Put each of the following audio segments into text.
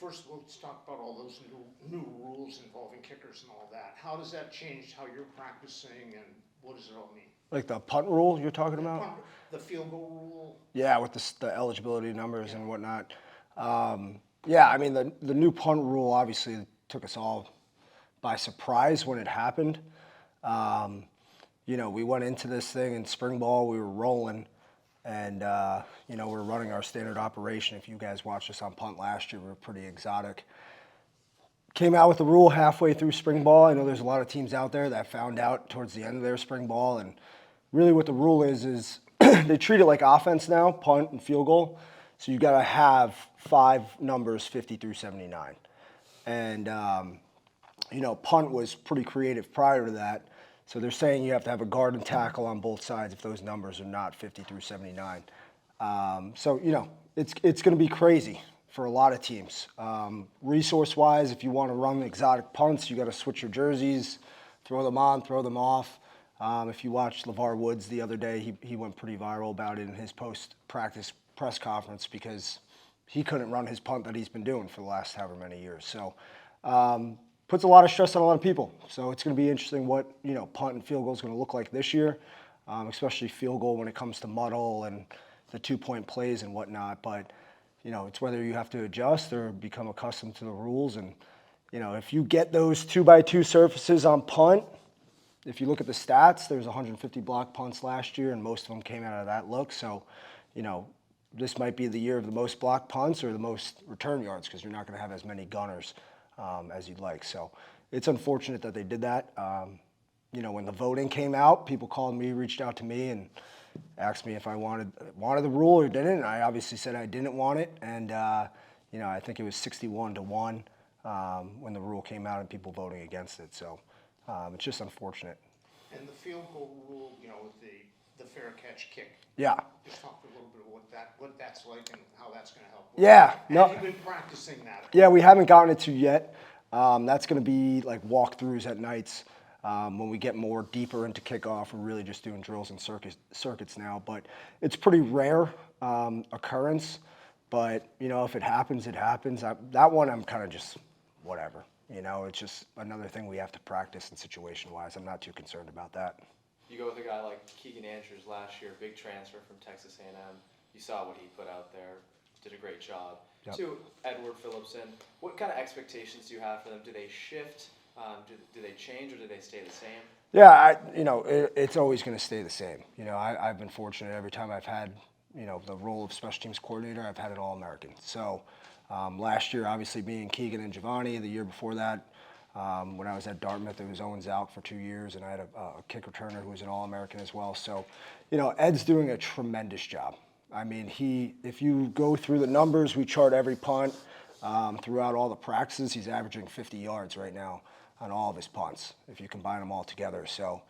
first let's talk about all those new rules involving kickers and all that. How does that change how you're practicing, and what does it all mean? Like the punt rule you're talking about? The field goal rule? Yeah, with the eligibility numbers and whatnot. Yeah, I mean, the new punt rule obviously took us all by surprise when it happened. You know, we went into this thing in spring ball, we were rolling, and, you know, we're running our standard operation. If you guys watched us on punt last year, we were pretty exotic. Came out with the rule halfway through spring ball. I know there's a lot of teams out there that found out towards the end of their spring ball, and really what the rule is they treat it like offense now, punt and field goal. So you got to have 5 numbers, 50 through 79. And, you know, punt was pretty creative prior to that. So they're saying you have to have a guard and tackle on both sides if those numbers are not 50 through 79. So, you know, it's going to be crazy for a lot of teams. Resource-wise, if you want to run exotic punts, you got to switch your jerseys, throw them on, throw them off. If you watched LeVar Woods the other day, he went pretty viral about it in his post-practice press conference because he couldn't run his punt that he's been doing for the last however many years. So puts a lot of stress on a lot of people. So it's going to be interesting what, you know, punt and field goal is going to look like this year, especially field goal when it comes to muddle and the 2-point plays and whatnot. But, you know, it's whether you have to adjust or become accustomed to the rules. And, you know, if you get those 2x2 surfaces on punt, if you look at the stats, there's 150 block punts last year, and most of them came out of that look. So, you know, this might be the year of the most block punts or the most return yards because you're not going to have as many gunners as you'd like. So it's unfortunate that they did that. You know, when the voting came out, people called me, reached out to me, and asked me if I wanted the rule or didn't. And I obviously said I didn't want it. And, you know, I think it was 61-1 when the rule came out and people voting against it. So it's just unfortunate. And the field goal rule, you know, with the fair catch kick. Yeah. Just talk a little bit about what that's like and how that's going to help. Yeah. No. Have you been practicing that? Yeah, we haven't gotten it to yet. That's going to be like walkthroughs at nights. When we get more deeper into kickoff, we're really just doing drills and circuits now. But it's pretty rare occurrence. But, you know, if it happens, it happens. That one I'm kind of just whatever. You know, it's just another thing we have to practice and situation-wise. I'm not too concerned about that. You go with a guy like Keegan Andrews last year, big transfer from Texas A&M. You saw what he put out there, did a great job. Yep. To Edward Phillipson, what kind of expectations do you have for them? Do they shift? Do they change, or do they stay the same? Yeah, you know, it's always going to stay the same. You know, I've been fortunate every time I've had, you know, the role of special teams coordinator, I've had it All-American. So last year, obviously, being Keegan and Giovanni. The year before that, when I was at Dartmouth, it was Owens out for 2 years, and I had a kick returner who was an All-American as well. So, you know, Ed's doing a tremendous job. I mean, if you go through the numbers, we chart every punt throughout all the practices. He's averaging 50 yards right now on all of his punts, if you combine them all together. So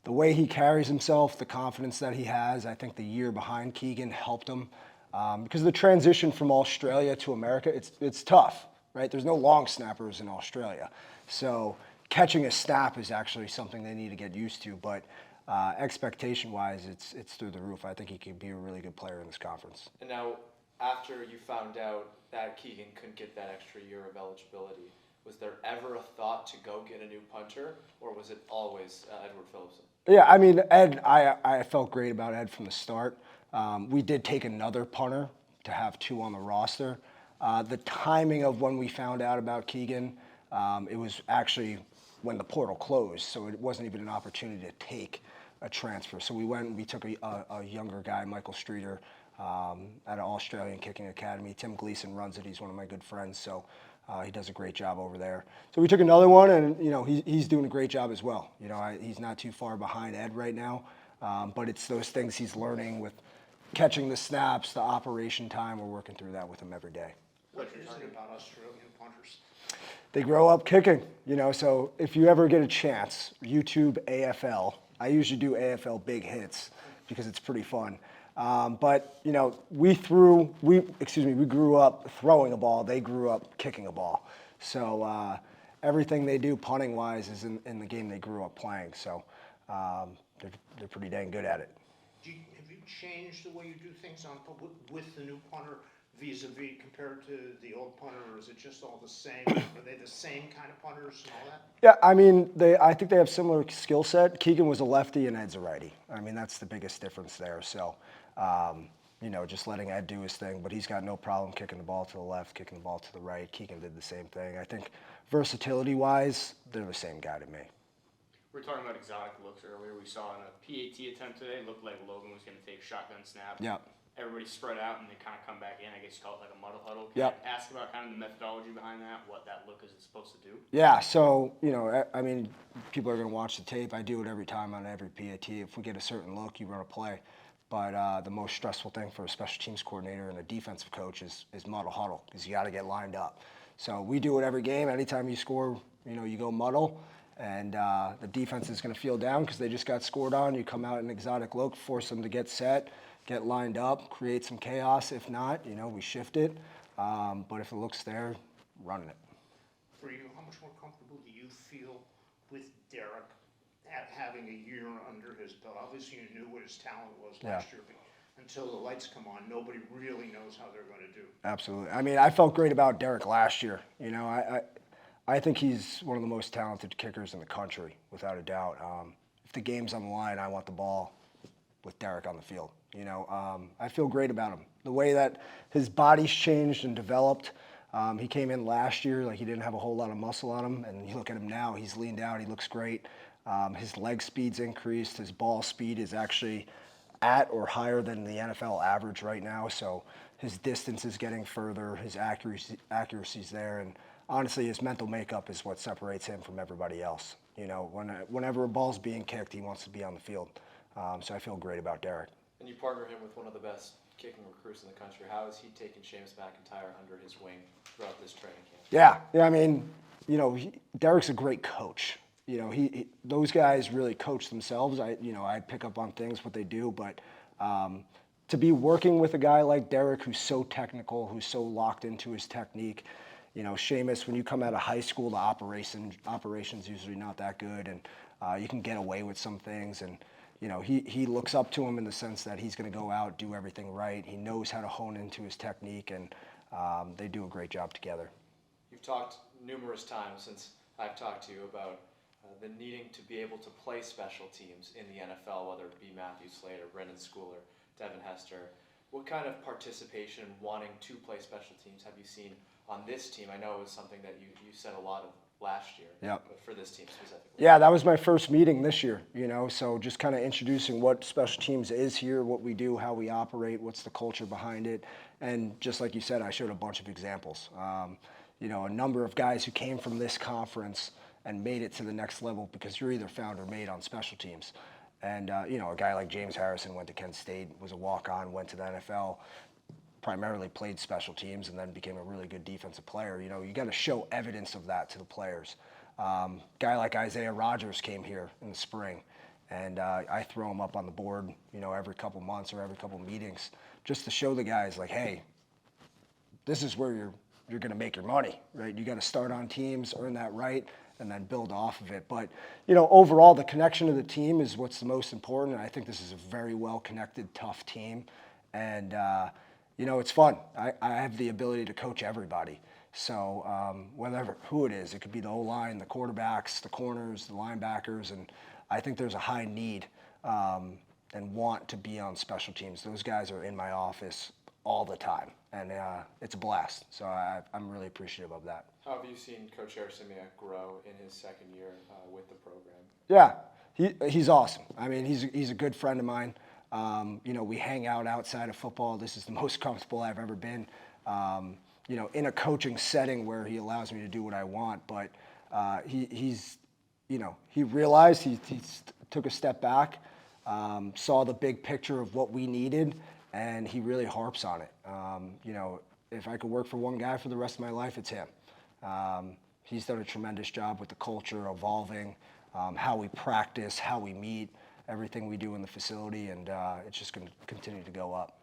the way he carries himself, the confidence that he has, I think the year behind Keegan helped him. Because the transition from Australia to America, it's tough, right? There's no long snappers in Australia. So catching a snap is actually something they need to get used to. But expectation-wise, it's through the roof. I think he can be a really good player in this conference. And now, after you found out that Keegan couldn't get that extra year of eligibility, was there ever a thought to go get a new punter, or was it always Edward Phillipson? Yeah, I mean, Ed, I felt great about Ed from the start. We did take another punter to have 2 on the roster. The timing of when we found out about Keegan, it was actually when the portal closed, so it wasn't even an opportunity to take a transfer. So we went and we took a younger guy, Michael Streeter, at an Australian kicking academy. Tim Gleason runs it. He's one of my good friends, so he does a great job over there. So we took another one, and you know he's doing a great job as well. You know, he's not too far behind Ed right now, but it's those things he's learning with catching the snaps, the operation time. We're working through that with him every day. What is it about Australian punters? They grow up kicking, you know, so if you ever get a chance, YouTube AFL. I usually do AFL big hits because it's pretty fun. But, you know, we grew up throwing a ball. They grew up kicking a ball. So everything they do punting-wise is in the game they grew up playing. So they're pretty dang good at it. Have you changed the way you do things with the new punter, vis-a-vis compared to the old punter, or is it just all the same? Are they the same kind of punters and all that? Yeah, I mean, I think they have similar skill set. Keegan was a lefty and Ed's a righty. I mean, that's the biggest difference there. So, you know, just letting Ed do his thing, but he's got no problem kicking the ball to the left, kicking the ball to the right. Keegan did the same thing. I think versatility-wise, they're the same guy to me. We were talking about exotic looks earlier. We saw in a PAT attempt today, it looked like Logan was going to take shotgun snap. Yep. Everybody spread out and they kind of come back in. I guess you call it like a muddle huddle. Can Yep. you ask about kind of the methodology behind that, what that look is supposed to do? Yeah, so, you know, I mean, people are going to watch the tape. I do it every time on every PAT. If we get a certain look, you run a play. But the most stressful thing for a special teams coordinator and a defensive coach is muddle huddle, because you got to get lined up. So we do it every game. Anytime you score, you know, you go muddle, and the defense is going to feel down because they just got scored on. You come out in exotic look, force them to get set, get lined up, create some chaos. If not, you know, we shift it. But if it looks there, running it. For you, how much more comfortable do you feel with Derek at having a year under his belt? Obviously, you knew what his talent was last year, but until the lights come on, nobody really knows how they're going to do. Absolutely. I mean, I felt great about Derek last year. You know, I think he's one of the most talented kickers in the country, without a doubt. If the game's on the line, I want the ball with Derek on the field. You know, I feel great about him. The way that his body's changed and developed. He came in last year like he didn't have a whole lot of muscle on him, and you look at him now, he's leaned out, he looks great. His leg speed's increased, his ball speed is actually at or higher than the NFL average right now, so his distance is getting further, his accuracy's there, and honestly, his mental makeup is what separates him from everybody else. You know, whenever a ball's being kicked, he wants to be on the field. So I feel great about Derek. And you partner him with one of the best kicking recruits in the country. How has he taken Seamus McIntyre under his wing throughout this training camp? Yeah, I mean, you know, Derek's a great coach. You know, those guys really coach themselves. I pick up on things, what they do, but to be working with a guy like Derek who's so technical, who's so locked into his technique. You know, Seamus, when you come out of high school, the operation's usually not that good, and you can get away with some things. And you know, he looks up to him in the sense that he's going to go out, do everything right. He knows how to hone into his technique, and they do a great job together. You've talked numerous times since I've talked to you about the needing to be able to play special teams in the NFL, whether it be Matthew Slater, Brendan Schooler, Devin Hester. What kind of participation and wanting to play special teams have you seen on this team? I know it was something that you said a lot of last year, but for this team specifically. Yeah, that was my first meeting this year, you know, so just kind of introducing what special teams is here, what we do, how we operate, what's the culture behind it. And just like you said, I showed a bunch of examples. You know, a number of guys who came from this conference and made it to the next level because you're either found or made on special teams. And, you know, a guy like James Harrison went to Kent State, was a walk-on, went to the NFL, primarily played special teams, and then became a really good defensive player. You know, you got to show evidence of that to the players. Guy like Isaiah Rodgers came here in the spring, and I throw him up on the board, you know, every couple months or every couple meetings just to show the guys, like, hey, this is where you're going to make your money, right? You got to start on teams, earn that right, and then build off of it. But, you know, overall, the connection to the team is what's the most important. I think this is a very well-connected, tough team. And, you know, it's fun. I have the ability to coach everybody. So who it is, it could be the O-line, the quarterbacks, the corners, the linebackers, and I think there's a high need and want to be on special teams. Those guys are in my office all the time, and it's a blast. So I'm really appreciative of that. How have you seen Coach Arsimiak grow in his second year with the program? Yeah, he's awesome. I mean, he's a good friend of mine. You know, we hang out outside of football. This is the most comfortable I've ever been, you know, in a coaching setting where he allows me to do what I want. But he's, you know, he realized he took a step back, saw the big picture of what we needed, and he really harps on it. You know, if I could work for one guy for the rest of my life, it's him. He's done a tremendous job with the culture, evolving, how we practice, how we meet, everything we do in the facility, and it's just going to continue to go up.